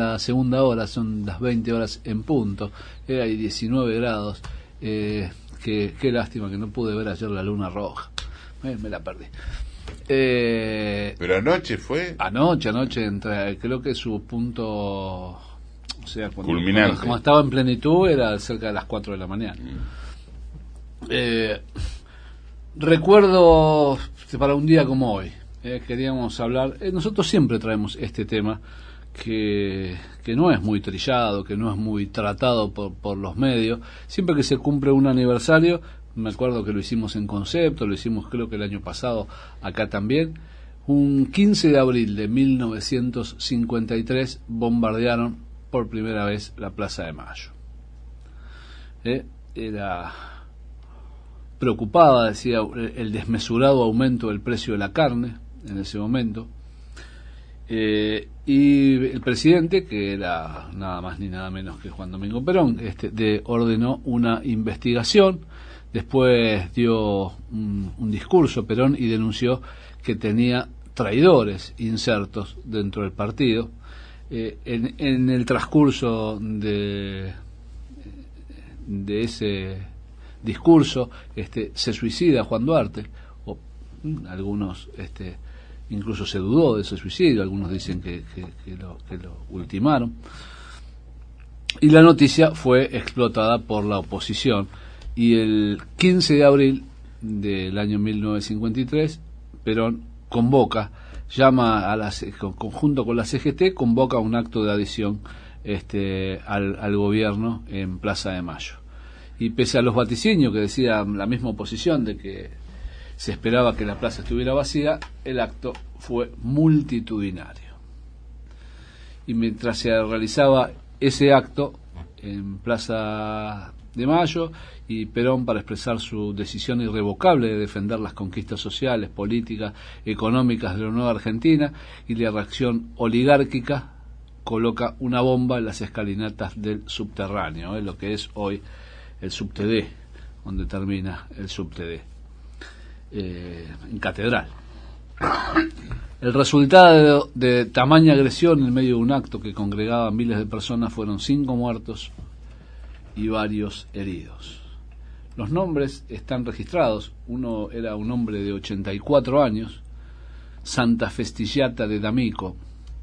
La segunda hora, son las 20 horas en punto, hay 19 grados, qué lástima que no pude ver ayer la luna roja, me la perdí. Pero anoche fue... Anoche, creo que su punto, o sea, culminante. Cuando estaba en plenitud era cerca de las 4 de la mañana. Recuerdo para un día como hoy, queríamos hablar, nosotros siempre traemos este tema que no es muy trillado, que no es muy tratado por los medios. Siempre que se cumple un aniversario, me acuerdo que lo hicimos en Concepto, lo hicimos creo que el año pasado acá también, un 15 de abril de 1953 bombardearon por primera vez la Plaza de Mayo. Era preocupada, decía, el desmesurado aumento del precio de la carne en ese momento. Y el presidente, que era nada más ni nada menos que Juan Domingo Perón, ordenó una investigación. Después dio un discurso Perón y denunció que tenía traidores insertos dentro del partido. En el transcurso de ese discurso se suicida Juan Duarte, o algunos incluso se dudó de ese suicidio, algunos dicen que lo ultimaron, y la noticia fue explotada por la oposición, y el 15 de abril del año 1953 Perón llama junto con la CGT, convoca un acto de adhesión al gobierno en Plaza de Mayo. Y pese a los vaticinios que decía la misma oposición de que se esperaba que la plaza estuviera vacía, el acto fue multitudinario. Y mientras se realizaba ese acto en Plaza de Mayo, y Perón, para expresar su decisión irrevocable de defender las conquistas sociales, políticas, económicas de la nueva Argentina y la reacción oligárquica, coloca una bomba en las escalinatas del subterráneo, lo que es hoy el subte D, donde termina el subte D. En Catedral. El resultado de tamaña agresión en medio de un acto que congregaba miles de personas fueron 5 muertos y varios heridos. Los nombres están registrados. Uno era un hombre de 84 años, Santa Festillata de D'Amico,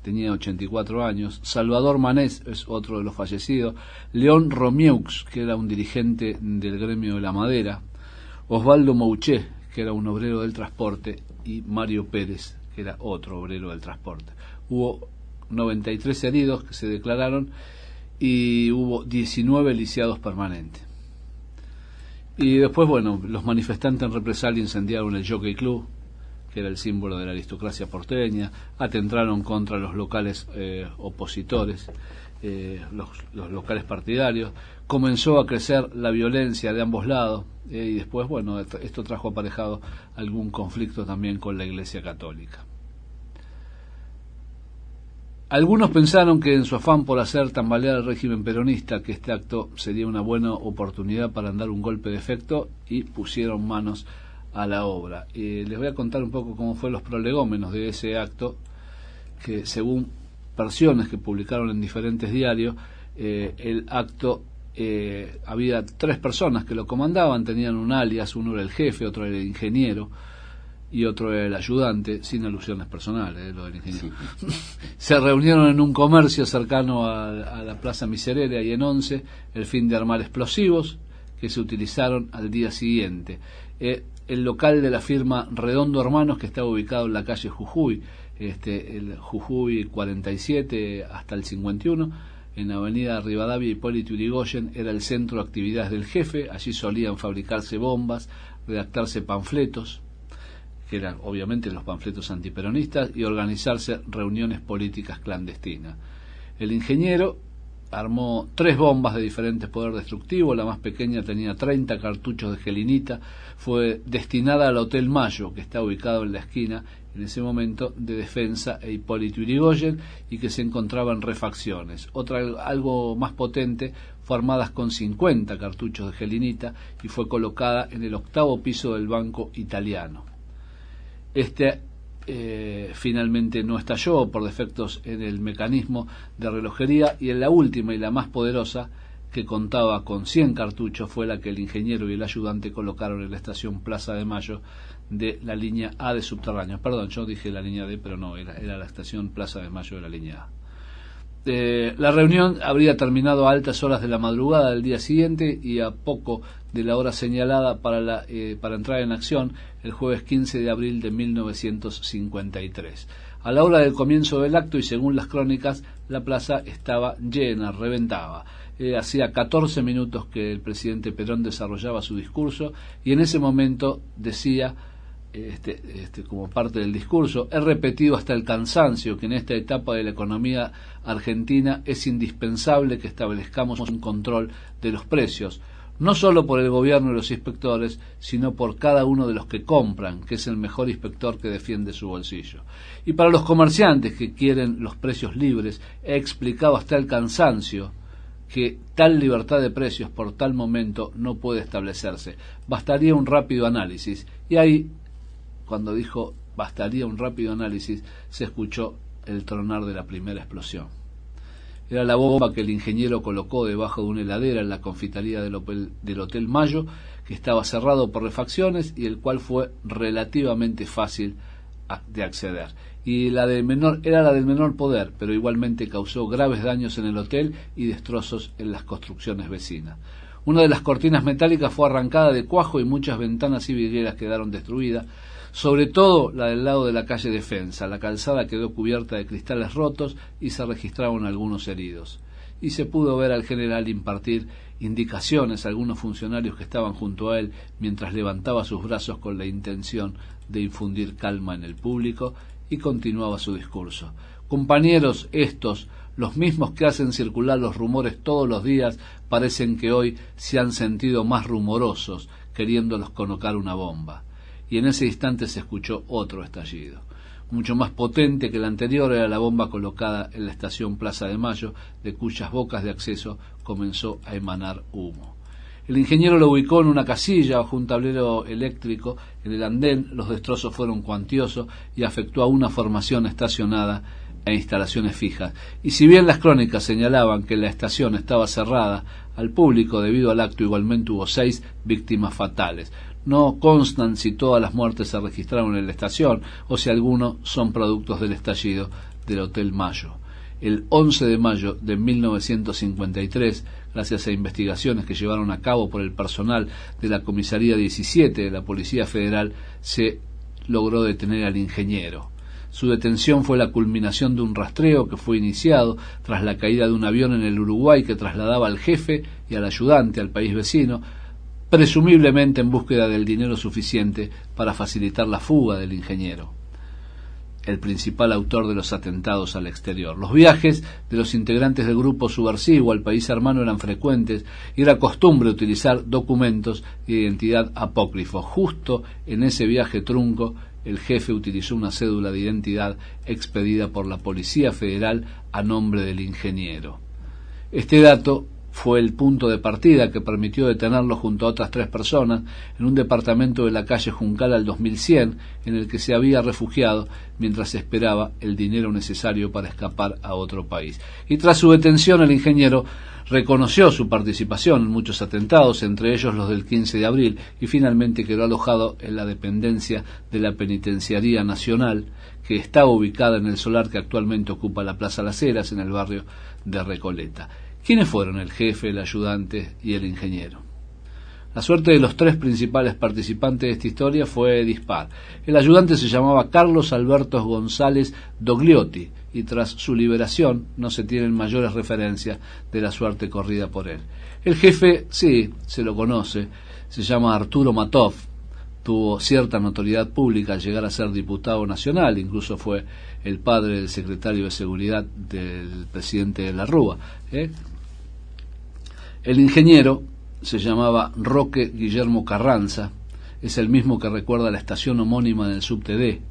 tenía 84 años, Salvador Manés es otro de los fallecidos, León Romieux, que era un dirigente del gremio de la madera, Osvaldo Mouché, que era un obrero del transporte, y Mario Pérez, que era otro obrero del transporte. Hubo 93 heridos que se declararon y hubo 19 lisiados permanentes. Y después, los manifestantes en represalia incendiaron el Jockey Club, que era el símbolo de la aristocracia porteña, atentaron contra los locales opositores, los locales partidarios, comenzó a crecer la violencia de ambos lados, y después, esto trajo aparejado algún conflicto también con la Iglesia Católica. Algunos pensaron que en su afán por hacer tambalear el régimen peronista, que este acto sería una buena oportunidad para dar un golpe de efecto, y pusieron manos a la obra. Les voy a contar un poco cómo fue los prolegómenos de ese acto, que según versiones que publicaron en diferentes diarios, el acto, había 3 personas que lo comandaban, tenían un alias, uno era el jefe, otro era el ingeniero y otro era el ayudante, sin alusiones personales, lo del ingeniero. Sí. Se reunieron en un comercio cercano a la Plaza Miserere, y en 11, el fin de armar explosivos que se utilizaron al día siguiente. El local de la firma Redondo Hermanos, que estaba ubicado en la calle Jujuy, el Jujuy 47 hasta el 51, en Avenida Rivadavia Hipólito Yrigoyen, era el centro de actividades del jefe. Allí solían fabricarse bombas, redactarse panfletos, que eran obviamente los panfletos antiperonistas, y organizarse reuniones políticas clandestinas. El ingeniero armó 3 bombas de diferentes poder destructivo. La más pequeña tenía 30 cartuchos de gelinita, fue destinada al Hotel Mayo, que está ubicado en la esquina en ese momento de Defensa e Hipólito Yrigoyen, y que se encontraba en refacciones. Otra, algo más potente, fue armada con 50 cartuchos de gelinita y fue colocada en el 8º piso del Banco Italiano. finalmente no estalló por defectos en el mecanismo de relojería, y en la última y la más poderosa, que contaba con 100 cartuchos, fue la que el ingeniero y el ayudante colocaron en la estación Plaza de Mayo de la línea A de subterráneos. Perdón, yo dije la línea D, pero no, era la estación Plaza de Mayo de la línea A. La reunión habría terminado a altas horas de la madrugada del día siguiente y a poco de la hora señalada para entrar en acción el jueves 15 de abril de 1953. A la hora del comienzo del acto, y según las crónicas, la plaza estaba llena, reventaba. Hacía 14 minutos que el presidente Perón desarrollaba su discurso, y en ese momento decía, como parte del discurso: he repetido hasta el cansancio que en esta etapa de la economía argentina es indispensable que establezcamos un control de los precios, no solo por el gobierno y los inspectores, sino por cada uno de los que compran, que es el mejor inspector que defiende su bolsillo. Y para los comerciantes que quieren los precios libres, he explicado hasta el cansancio que tal libertad de precios por tal momento no puede establecerse. Bastaría un rápido análisis. Y ahí, cuando dijo bastaría un rápido análisis, se escuchó el tronar de la primera explosión. Era la bomba que el ingeniero colocó debajo de una heladera en la confitería del Hotel Mayo, que estaba cerrado por refacciones y el cual fue relativamente fácil de acceder. Y era la del menor poder, pero igualmente causó graves daños en el hotel y destrozos en las construcciones vecinas. Una de las cortinas metálicas fue arrancada de cuajo y muchas ventanas y vidrieras quedaron destruidas, sobre todo la del lado de la calle Defensa. La calzada quedó cubierta de cristales rotos y se registraron algunos heridos. Y se pudo ver al general impartir indicaciones a algunos funcionarios que estaban junto a él mientras levantaba sus brazos con la intención de infundir calma en el público, y continuaba su discurso. Compañeros, estos, los mismos que hacen circular los rumores todos los días, parecen que hoy se han sentido más rumorosos, queriéndolos colocar una bomba. Y en ese instante se escuchó otro estallido. Mucho más potente que el anterior era la bomba colocada en la estación Plaza de Mayo, de cuyas bocas de acceso comenzó a emanar humo. El ingeniero lo ubicó en una casilla bajo un tablero eléctrico en el andén. Los destrozos fueron cuantiosos y afectó a una formación estacionada e instalaciones fijas. Y si bien las crónicas señalaban que la estación estaba cerrada al público debido al acto, igualmente hubo 6 víctimas fatales. No constan si todas las muertes se registraron en la estación o si algunos son productos del estallido del Hotel Mayo. El 11 de mayo de 1953, gracias a investigaciones que llevaron a cabo por el personal de la Comisaría 17 de la Policía Federal, se logró detener al ingeniero. Su detención fue la culminación de un rastreo que fue iniciado tras la caída de un avión en el Uruguay que trasladaba al jefe y al ayudante al país vecino, presumiblemente en búsqueda del dinero suficiente para facilitar la fuga del ingeniero, el principal autor de los atentados al exterior. Los viajes de los integrantes del grupo subversivo al país hermano eran frecuentes y era costumbre utilizar documentos de identidad apócrifos. Justo en ese viaje trunco, el jefe utilizó una cédula de identidad expedida por la Policía Federal a nombre del ingeniero. Este dato fue el punto de partida que permitió detenerlo junto a otras 3 personas en un departamento de la calle Juncal al 2100, en el que se había refugiado mientras esperaba el dinero necesario para escapar a otro país. Y tras su detención, el ingeniero reconoció su participación en muchos atentados, entre ellos los del 15 de abril, y finalmente quedó alojado en la dependencia de la Penitenciaría Nacional, que está ubicada en el solar que actualmente ocupa la Plaza Las Heras, en el barrio de Recoleta. ¿Quiénes fueron el jefe, el ayudante y el ingeniero? La suerte de los 3 principales participantes de esta historia fue dispar. El ayudante se llamaba Carlos Alberto González Dogliotti, y tras su liberación no se tienen mayores referencias de la suerte corrida por él. El jefe, sí, se lo conoce, se llama Arturo Matov. Tuvo cierta notoriedad pública al llegar a ser diputado nacional, incluso fue el padre del secretario de Seguridad del presidente de la Rúa. El ingeniero se llamaba Roque Guillermo Carranza, es el mismo que recuerda la estación homónima del subte D.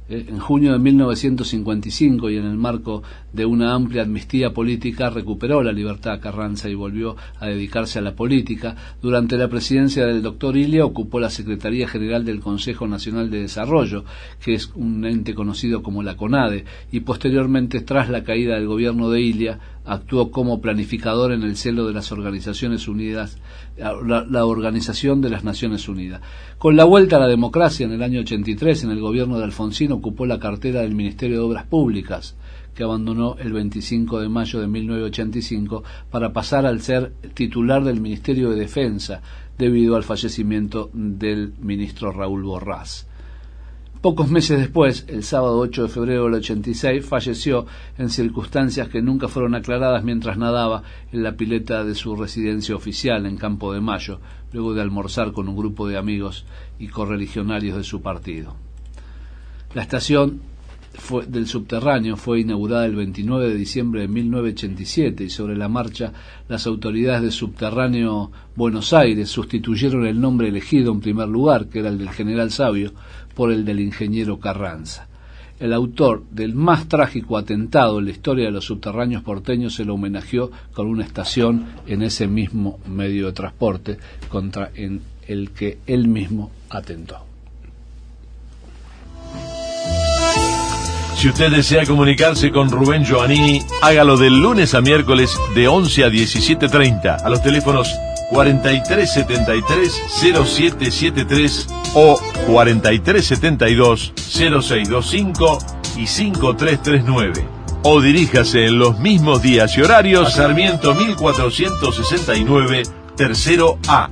En junio de 1955, y en el marco de una amplia amnistía política, recuperó la libertad Carranza y volvió a dedicarse a la política. Durante la presidencia del doctor Ilia ocupó la Secretaría General del Consejo Nacional de Desarrollo, que es un ente conocido como la CONADE, y posteriormente, tras la caída del gobierno de Ilia, actuó como planificador en el seno de las Organizaciones Unidas, la Organización de las Naciones Unidas. Con la vuelta a la democracia en el año 83, en el gobierno de Alfonsín, ocupó la cartera del Ministerio de Obras Públicas, que abandonó el 25 de mayo de 1985 para pasar al ser titular del Ministerio de Defensa debido al fallecimiento del ministro Raúl Borrás. Pocos meses después, el sábado 8 de febrero del 86, falleció en circunstancias que nunca fueron aclaradas mientras nadaba en la pileta de su residencia oficial en Campo de Mayo, luego de almorzar con un grupo de amigos y correligionarios de su partido. La estación del subterráneo fue inaugurada el 29 de diciembre de 1987 y sobre la marcha las autoridades del subterráneo Buenos Aires sustituyeron el nombre elegido en primer lugar, que era el del general Sabio, por el del ingeniero Carranza. El autor del más trágico atentado en la historia de los subterráneos porteños se lo homenajeó con una estación en ese mismo medio de transporte contra el que él mismo atentó. Si usted desea comunicarse con Rubén Giovannini, hágalo de lunes a miércoles de 11 a 17:30 a los teléfonos 4373-0773 o 4372-0625 y 5339. O diríjase en los mismos días y horarios a Sarmiento 1469, tercero A.